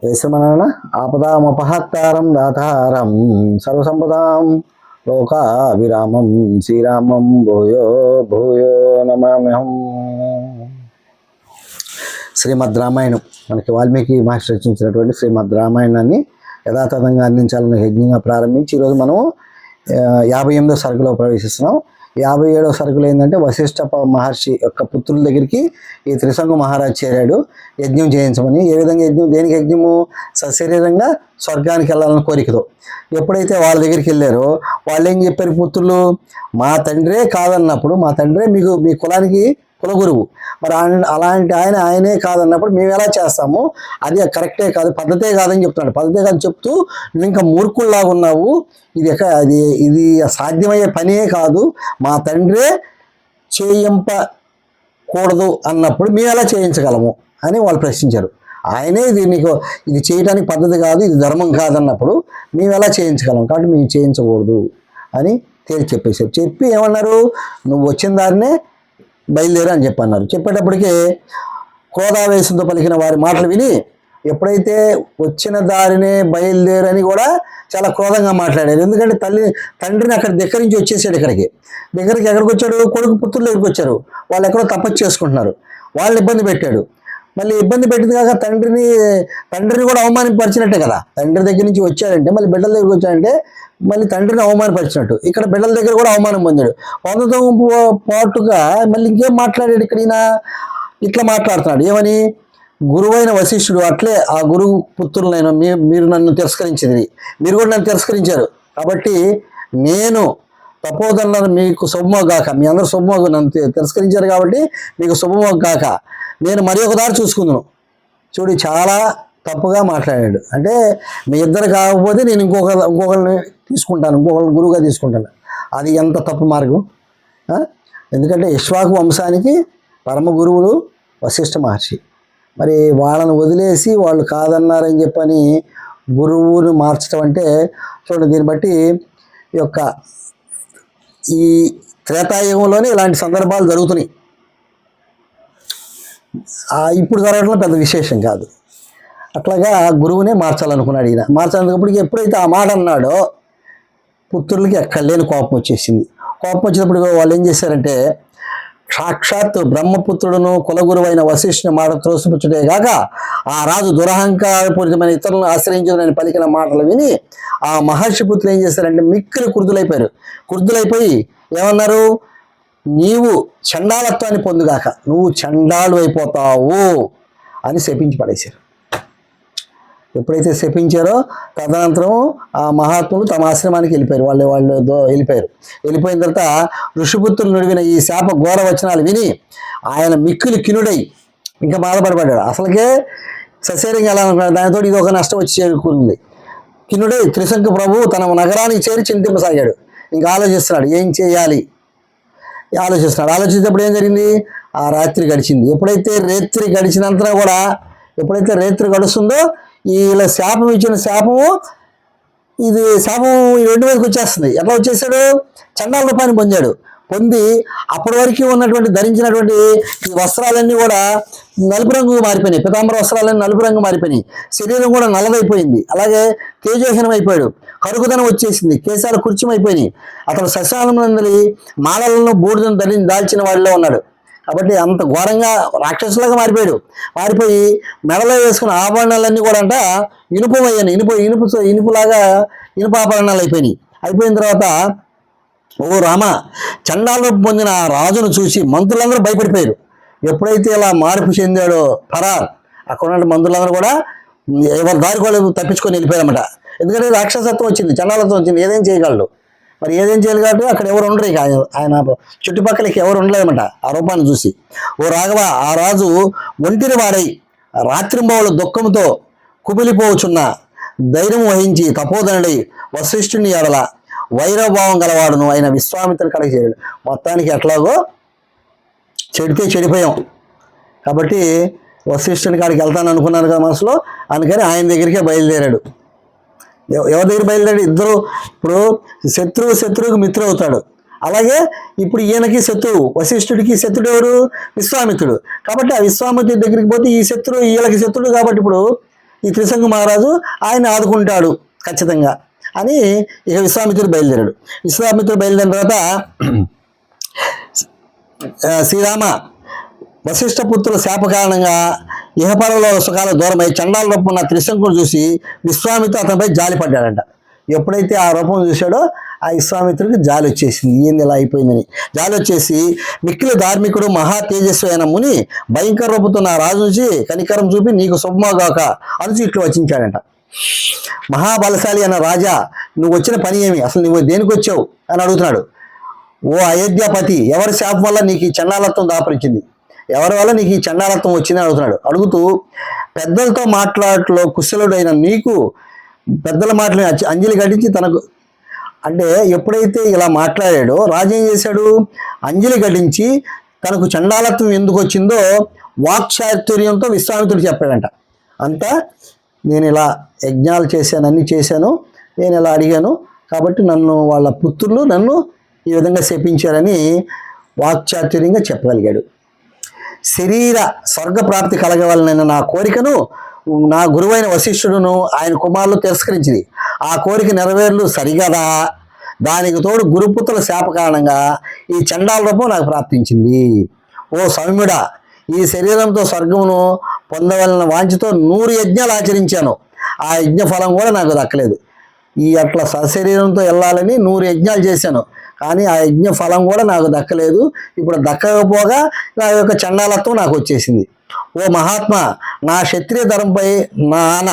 యశమనన ఆపదామపహత్తారం దాతారం సర్వసంపదాం లోకాభిరామం శ్రీరామం భూయో భూయో నమామ్యహం. శ్రీమద్ రామాయణం మనకి వాల్మీకి మహర్షి రచించినటువంటి శ్రీమద్ రామాయణాన్ని యథాతథంగా అందించాలని యజ్ఞంగా ప్రారంభించి ఈరోజు మనం 58వ సరుకులో ప్రవేశిస్తున్నాం. 57వ సరుకులు ఏంటంటే వశిష్ఠ మహర్షి యొక్క పుత్రుల దగ్గరికి ఈ త్రిశంగు మహారాజ్ చేరాడు యజ్ఞం చేయించమని. ఏ విధంగా యజ్ఞం, దేనికి యజ్ఞము? సశరీరంగా స్వర్గానికి వెళ్ళాలని కోరికతో. ఎప్పుడైతే వాళ్ళ దగ్గరికి వెళ్ళారో వాళ్ళు ఏం చెప్పారు? పుత్రులు, మా తండ్రే కాదన్నప్పుడు, మా తండ్రే మీకు మీ కులానికి కులగురువు, మరి అలాంటి ఆయనే కాదన్నప్పుడు మేము ఎలా చేస్తాము? అది కరెక్టే కాదు, పద్ధతే కాదని చెప్తున్నాడు. పద్ధతే కాదని చెప్తూ నువ్వు ఇంకా మూర్ఖుల్లాగా ఉన్నావు, ఇది సాధ్యమయ్యే పనే కాదు, మా తండ్రే చేయింపకూడదు అన్నప్పుడు మేము ఎలా చేయించగలము అని వాళ్ళు ప్రశ్నించారు. ఆయనే ఇది చేయడానికి పద్ధతి కాదు, ఇది ధర్మం కాదన్నప్పుడు మేము ఎలా చేయించగలం, కాబట్టి మేము చేయించకూడదు అని తేల్చి చెప్పేశారు. చెప్పి ఏమన్నారు? నువ్వు వచ్చిన దారినే బయలుదేరు అని చెప్పన్నారు. చెప్పేటప్పటికే క్రోధావేశంతో పలికిన వారి మాటలు విని ఎప్పుడైతే వచ్చిన దారినే బయలుదేరని కూడా చాలా క్రోధంగా మాట్లాడారు. ఎందుకంటే తండ్రిని అక్కడ దగ్గర నుంచి వచ్చేసాడు. ఎక్కడికి వచ్చాడు? కొడుకు పుత్రుల దగ్గరికి వచ్చారు. వాళ్ళు ఎక్కడో తపస్సు చేసుకుంటున్నారు, వాళ్ళని ఇబ్బంది పెట్టాడు. మళ్ళీ ఇబ్బంది పెట్టింది కాక తండ్రిని కూడా అవమానపరిచినట్టే కదా. తండ్రి దగ్గర నుంచి వచ్చాడంటే మళ్ళీ బిడ్డల దగ్గరికి వచ్చాడంటే మళ్ళీ తండ్రిని అవమానపరిచినట్టు. ఇక్కడ బిడ్డల దగ్గర కూడా అవమానం పొందాడు. పొందతో పాటుగా మళ్ళీ ఇంకేం మాట్లాడాడు? ఇక్కడ ఈయన ఇట్లా మాట్లాడుతున్నాడు. ఏమని? గురువైన వశిష్ఠుడు అట్లే ఆ గురువు పుత్రులైన మీరు నన్ను తిరస్కరించింది, మీరు కూడా నన్ను తిరస్కరించారు, కాబట్టి నేను తపోదన్న మీకు శుభమోగాక, మీ అందరూ శుభమోగ, నన్ను తిరస్కరించారు కాబట్టి మీకు శుభమోగాక, నేను మరి ఒక దారి చూసుకుందును. చూడు, చాలా తప్పుగా మాట్లాడాడు. అంటే మీ ఇద్దరు కాకపోతే నేను ఇంకొకరిని తీసుకుంటాను, ఇంకొకరిని గురువుగా తీసుకుంటాను. అది ఎంత తప్పు మార్గం! ఎందుకంటే ఇక్ష్వాకు వంశానికి పరమ గురువులు వశిష్ఠ మహర్షి. మరి వాళ్ళని వదిలేసి వాళ్ళు కాదన్నారని చెప్పని గురువుని మార్చడం అంటే చూడండి. దీన్ని బట్టి ఈ త్రేతాయుగంలోనే ఇలాంటి సందర్భాలు జరుగుతున్నాయి. ఇప్పుడు జరగడంలో పెద్ద విశేషం కాదు. అట్లాగా గురువునే మార్చాలనుకున్నాడు ఈయన. మార్చాలనుకున్నప్పటికీ ఎప్పుడైతే ఆ మాట అన్నాడో పుత్రులకి ఎక్కడ లేని కోపం వచ్చేసింది. కోపం వచ్చినప్పుడు వాళ్ళు ఏం చేశారంటే, సాక్షాత్ బ్రహ్మపుత్రుడును కులగురువైన వశిష్ఠుని మాట త్రోసిపుచ్చుటే కాక ఆ రాజు దురహంకారపూరితమైన ఇతరులను ఆశ్రయించదని పలికిన మాటలు విని ఆ మహర్షి పుత్రులు ఏం చేశారంటే మిక్కిలి కుర్దులైపోయి ఏమన్నారు? నీవు చండాలత్వాన్ని పొందుగాక, నువ్వు చండాలు అయిపోతావు అని శపించి పడేశారు. ఎప్పుడైతే శపించారో తదనంతరం ఆ మహాత్ములు తమ ఆశ్రమానికి వెళ్ళిపోయారు. వాళ్ళు వెళ్ళిపోయారు. వెళ్ళిపోయిన తర్వాత ఋషిపుత్రులు నుడివిన ఈ శాప ఘోర వచనాలు విని ఆయన మిక్కిలి కినుడై ఇంకా బాధపడబడ్డాడు. అసలుకే సశరీరంగా ఎలా అనుకున్నాడు, దానితో ఇది ఒక నష్టం వచ్చి చేరుకుంది. కినుడై త్రిశంక ప్రభు తన నగరానికి చేరి చింతింపసాగాడు. ఇంకా ఆలోచిస్తున్నాడు ఏం చేయాలి. ఆలోచించినప్పుడు ఏం జరిగింది? ఆ రాత్రి గడిచింది. ఎప్పుడైతే రేత్రి గడిచినంతలో కూడా, ఎప్పుడైతే రేత్రి గడుస్తుందో ఇలా శాపం ఇచ్చిన శాపము ఈ 2 మీదకి వచ్చేస్తుంది. ఎట్లా వచ్చేసాడు? చండాల రూపాన్ని పొంది అప్పటి వరకు ఉన్నటువంటి ధరించినటువంటి ఈ వస్త్రాలన్నీ కూడా నలుపు రంగు మారిపోయినాయి. పితాంబర వస్త్రాలన్నీ నలుపు రంగు మారిపోయినాయి. శరీరం కూడా నల్లదైపోయింది. అలాగే తేజోహీనం అయిపోయాడు. కరుకుదనం వచ్చేసింది. కేశాలు కుర్చమైపోయినాయి. అతను శ్మశానంలోని మాలలను బూడిదను దాల్చిన వాడిలో ఉన్నాడు. కాబట్టి అంత ఘోరంగా రాక్షసులాగా మారిపోయి మెడలో వేసుకున్న ఆభరణాలన్నీ కూడా అంట ఇనుపమయ్యాయి. ఇనుపులాగా ఇనుప ఆభరణాలు అయిపోయిన తర్వాత ఓ రామ, చండాల రూపం పొందిన ఆ రాజును చూసి మంత్రులందరూ భయపడిపోయారు. ఎప్పుడైతే ఇలా మార్పు చెందాడో ఫరార్, అక్కడ ఉన్న మంత్రులందరూ కూడా ఎవరి దారి కూడా తప్పించుకొని వెళ్ళిపోయారన్నమాట. ఎందుకంటే రాక్షసత్వం వచ్చింది, చండాలత్వం వచ్చింది, ఏదేం చేయగలడు. మరి ఏదేం చేయాలి కాబట్టి అక్కడ ఎవరు ఉండరు. ఇక ఆయన చుట్టుపక్కలకి ఎవరు ఉండలేదన్నమాట ఆ రూపాన్ని చూసి. ఓ రాఘవ, ఆ రాజు ఒంటిని వాడై రాత్రింబవళ్ళు దుఃఖంతో కుమిలిపోవచున్న ధైర్యం వహించి తపోధనుడై వశిష్ఠుని ఎడల వైరభావం గలవాడును అయిన విశ్వామిత్రుని కడకి చేరాడు. మొత్తానికి ఎట్లాగో చెడిపోయాం కాబట్టి వశిష్ఠుని కాడికి వెళ్తాను అనుకున్నాను కదా మనసులో, అందుకని ఆయన దగ్గరికే బయలుదేరాడు. ఎవరి దగ్గర బయలుదేరాడు? ఇద్దరు. ఇప్పుడు శత్రువుకి మిత్రుడు అవుతాడు. అలాగే ఇప్పుడు ఈయనకి శత్రువు, వశిష్ఠుడికి శత్రుడు ఎవరు? విశ్వామిత్రుడు. కాబట్టి ఆ విశ్వామిత్రుడి దగ్గరికి పోతే ఈ శత్రువు వీళ్ళకి శత్రుడు. కాబట్టి ఇప్పుడు ఈ త్రిశంకు మహారాజు ఆయన ఆదుకుంటాడు ఖచ్చితంగా అని ఇక విశ్వామిత్రుడు బయలుదేరాడు. విశ్వామిత్రుడు బయలుదేరిన తర్వాత శ్రీరామ వశిష్ఠపుత్రుల శాప కారణంగా ఇహపరంలో సుఖాల దూరమై చండాల రూపం ఉన్న త్రిశంకుడు చూసి విశ్వామిత్రుడు అతనిపై జాలి పడ్డాడంట. ఎప్పుడైతే ఆ రూపం చూశాడో ఆ విశ్వామిత్రుడికి జాలి వచ్చేసింది, ఏంది ఇలా అయిపోయిందని. జాలి వచ్చేసి మిక్కిలి ధార్మికుడు మహా తేజస్వి అయిన ముని భయంకర రూపంతో నా రాజు నుంచి కనికరం చూపి నీకు శుభమాగాక అనుచు ఇట్లు వచించాడంట. మహాబలశాలి అన్న రాజా, నువ్వు వచ్చిన పని ఏమి, అసలు నువ్వు దేనికి వచ్చావు అని అడుగుతున్నాడు. ఓ అయోధ్యాపతి, ఎవరి శాపం వల్ల నీకు ఈ చండాలత్వం దాపరించింది, ఎవరి వల్ల నీకు ఈ చండాలత్వం వచ్చిందని అడుగుతున్నాడు. అడుగుతూ పెద్దలతో మాట్లాడట్లో కుశలుడైన నీకు పెద్దల మాటలు అంజలి ఘటించి తనకు అంటే ఎప్పుడైతే ఇలా మాట్లాడాడో రాజు ఏం చేశాడు, అంజలి ఘటించి తనకు చండాలత్వం ఎందుకు వచ్చిందో వాక్చాతుర్యంతో విశ్వామిత్రుడు చెప్పాడంట. అంతా నేను ఇలా యజ్ఞాలు చేశాను, అన్నీ చేశాను, నేను ఇలా అడిగాను కాబట్టి నన్ను వాళ్ళ పుత్రులు నన్ను ఈ విధంగా శపించారని వాక్చాతుర్యంగా చెప్పగలిగాడు. శరీర స్వర్గప్రాప్తి కలగవాలనైన నా కోరికను నా గురువైన వశిష్ఠుడును ఆయన కుమారులు తిరస్కరించింది. ఆ కోరిక నెరవేర్లు సరిగదా, దానికి తోడు గురుపుత్రుల శాప కారణంగా ఈ చండాల రూపం నాకు ప్రాప్తించింది. ఓ సౌమ్యుడా, ఈ శరీరంతో స్వర్గమును పొందవలన వాంఛతో 100 యజ్ఞాలు ఆచరించాను, ఆ యజ్ఞ ఫలం కూడా నాకు దక్కలేదు. ఈ అట్లా సశరీరంతో వెళ్ళాలని 100 యజ్ఞాలు చేశాను, కానీ ఆ యజ్ఞ ఫలం కూడా నాకు దక్కలేదు. ఇప్పుడు దక్కకపోగా నా యొక్క చండాలత్వం నాకు వచ్చేసింది. ఓ మహాత్మా, నా క్షత్రియ ధర్మంపై నా ఆన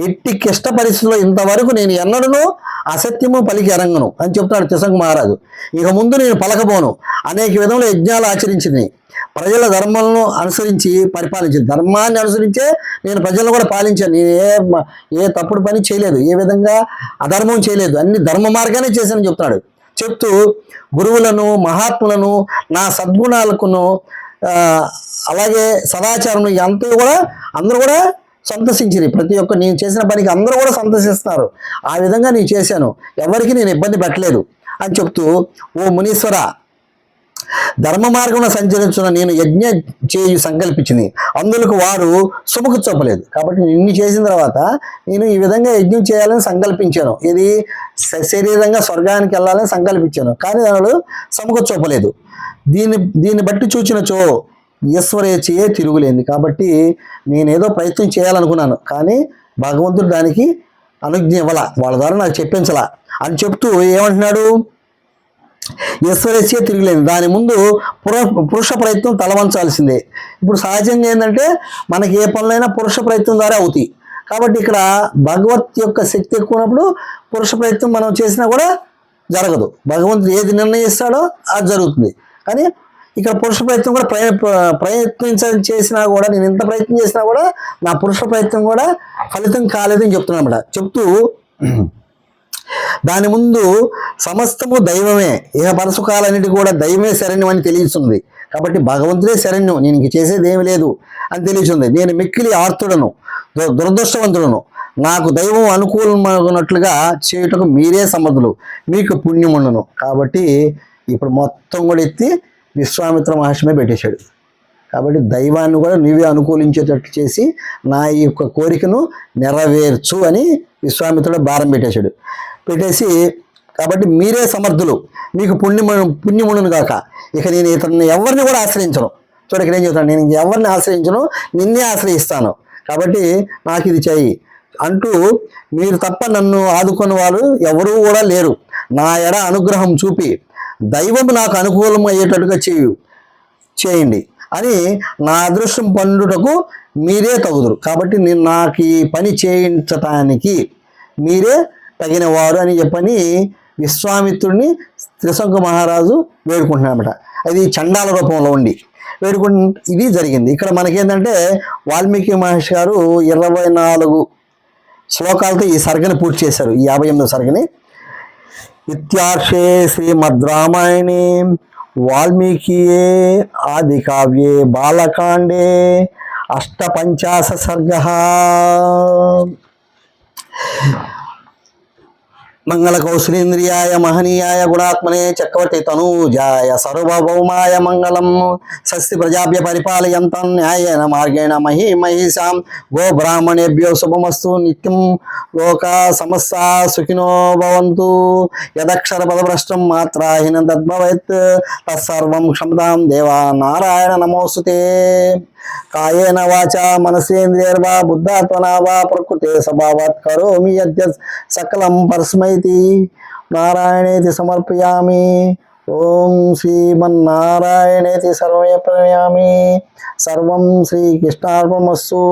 ఎట్టి క్లిష్ట పరిస్థితుల్లో ఇంతవరకు నేను ఎన్నడూ అసత్యము పలికి ఎరంగను అని చెప్తున్నాడు త్రిశంకు మహారాజు. ఇక ముందు నేను పలకబోను, అనేక విధముల యజ్ఞాలు ఆచరించింది, ప్రజల ధర్మాలను అనుసరించి పరిపాలించింది, ధర్మాన్ని అనుసరించే నేను ప్రజలను కూడా పాలించాను. నేను ఏ తప్పుడు పని చేయలేదు, ఏ విధంగా అధర్మం చేయలేదు, అన్ని ధర్మ మార్గానే చేశానని చెప్తున్నాడు. చెప్తూ గురువులను మహాత్ములను నా సద్గుణాలకును అలాగే సదాచారం అందరూ కూడా సంతోషించింది. ప్రతి ఒక్క నేను చేసిన పనికి అందరూ కూడా సంతోషిస్తారు. ఆ విధంగా నేను చేశాను, ఎవరికి నేను ఇబ్బంది పెట్టలేదు అని చెప్తూ, ఓ మునీశ్వర, ధర్మ మార్గంలో సంచరించిన నేను యజ్ఞ చేయు సంకల్పించింది, అందులకు వారు సుముఖ చూపలేదు. కాబట్టి ఇన్ని చేసిన తర్వాత నేను ఈ విధంగా యజ్ఞం చేయాలని సంకల్పించాను, ఇది శరీరంగా స్వర్గానికి వెళ్ళాలని సంకల్పించాను, కానీ వాళ్ళు సుముఖ చూపలేదు. దీన్ని బట్టి చూచినచో ఈశ్వరేచ్ఛయే తిరుగులేంది. కాబట్టి నేనేదో ప్రయత్నం చేయాలనుకున్నాను, కానీ భగవంతుడు దానికి అనుజ్ఞ ఇవ్వాల, వాళ్ళ ద్వారా నాకు చెప్పించాల అని చెప్తూ ఏమంటున్నాడు, ఈశ్వరేచ్ఛయే తిరుగులేదు, దాని ముందు పురుష ప్రయత్నం తలవంచాల్సిందే. ఇప్పుడు సహజంగా ఏంటంటే మనకి ఏ పనులైనా పురుష ప్రయత్నం ద్వారా అవుతాయి. కాబట్టి ఇక్కడ భగవత్ యొక్క శక్తి ఎక్కువ ఉన్నప్పుడు పురుష ప్రయత్నం మనం చేసినా కూడా జరగదు. భగవంతుడు ఏది నిర్ణయిస్తాడో అది జరుగుతుంది. కానీ ఇక్కడ పురుష ప్రయత్నం కూడా ప్రయత్నించాలని చేసినా కూడా, నేను ఎంత ప్రయత్నం చేసినా కూడా నా పురుష ప్రయత్నం కూడా ఫలితం కాలేదని చెప్తున్నాను అన్నమాట. చెప్తూ దాని ముందు సమస్తము దైవమే, ఇహ పరసుఖాలన్నిటి కూడా దైవమే శరణ్యం అని తెలియచుంది. కాబట్టి భగవంతుడే శరణ్యం, నేను ఇంక చేసేది ఏమి లేదు అని తెలియచుంది. నేను మిక్కిలి ఆర్తుడను, దురదృష్టవంతుడను, నాకు దైవం అనుకూలమన్నట్లుగా చేయుటకు మీరే సమర్థులు, మీకు పుణ్యముండును. కాబట్టి ఇప్పుడు మొత్తం కూడా ఎత్తి విశ్వామిత్ర మహర్షిమే పెట్టేశాడు. కాబట్టి దైవాన్ని కూడా నువ్వే అనుకూలించేటట్టు చేసి నా ఈ యొక్క కోరికను నెరవేర్చు అని విశ్వామిత్రుడు భారం పెట్టేశాడు. పెట్టేసి కాబట్టి మీరే సమర్థులు, మీకు పుణ్యముండును గాక, ఇక నేను ఇతన్ని ఎవరిని కూడా ఆశ్రయించను. చూడ ఇక్కడ ఏం చెప్తాను, నేను ఎవరిని ఆశ్రయించను, నిన్నే ఆశ్రయిస్తాను, కాబట్టి నాకు ఇది చెయ్యి అంటూ మీరు తప్ప నన్ను ఆదుకున్న వాళ్ళు ఎవరూ కూడా లేరు. నా ఎడ అనుగ్రహం చూపి దైవము నాకు అనుకూలం అయ్యేటట్టుగా చేయండి అని నా అదృష్టం పొందుటకు మీరే తగుదురు. కాబట్టి నేను నాకు ఈ పని చేయించటానికి మీరే తగినవారు అని చెప్పని విశ్వామిత్రుడిని త్రిశంకు మహారాజు వేడుకుంటున్నాడన్నమాట. అది చండాల రూపంలో ఉండి ఇది జరిగింది. ఇక్కడ మనకేంటంటే వాల్మీకి మహర్షి గారు 24 శ్లోకాలతో ఈ సర్గని పూర్తి చేశారు, ఈ 58వ సర్గని. ఇత్యార్షే శ్రీమద్ రామాయణే వాల్మీకియే ఆది కావ్యే బాలకాండే 58 సర్గ. మంగళకౌశలేంద్రియాయ మహనీయాయ గుణాత్మనే చక్రవర్తి తనూజాయ సర్వభౌమాయ మంగళం. స్వస్తి ప్రజాభ్య పరిపాలయంతం న్యాయేన మార్గేణ మహీషాం గో బ్రాహ్మణేభ్యో శుభమస్తు. నిత్యం లోకా సమస్తా సుఖినో భవంతు. యదక్షర పదభ్రష్టం మాత్రాహీనం తద్భవేత్ తత్సర్వం క్షమతాం దేవా నారాయణ నమోస్తుతే. కాయేన వాచా మనసేంద్రియర్వా బుద్ధాత్మనా వా ప్రకృతే స్వభావాత్ కరోమి యద్యత్ సకలం పరస్మైతి నారాయణేతి సమర్పయామి. ఓం శ్రీమన్నారాయణేతి సర్వే ప్రణయామి. సర్వం శ్రీకృష్ణార్పణమస్తు.